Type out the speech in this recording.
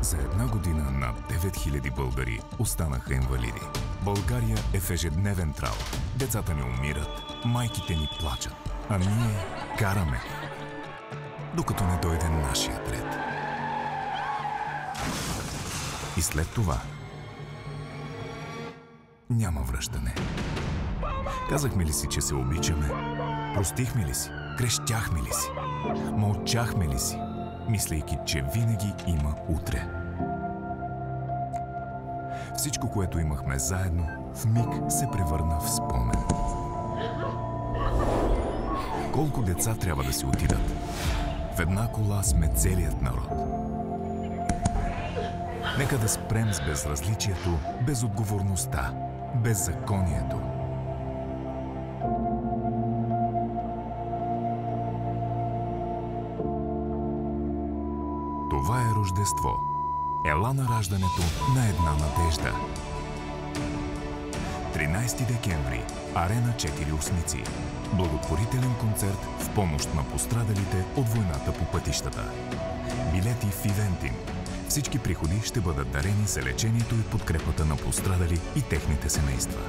За една година над 9000 българи останаха инвалиди. България е в ежедневен трал. Децата ни умират, майките ни плачат, а ние караме, докато не дойде нашия ред. И след това няма връщане. Казахме ли си, че се обичаме? Простихме ли си? Крещяхме ли си? Мълчахме ли си, мислейки, че винаги има утре? Всичко, което имахме заедно, в миг се превърна в спомен. Колко деца трябва да си отидат? В една кола сме целият народ. Нека да спрем с безразличието, безотговорността, беззаконието. Това е Рождество. Ела на раждането на една надежда. 13 декември. Арена 4 Осмици. Благотворителен концерт в помощ на пострадалите от войната по пътищата. Билети в Ивентим. Всички приходи ще бъдат дарени за лечението и подкрепата на пострадали и техните семейства.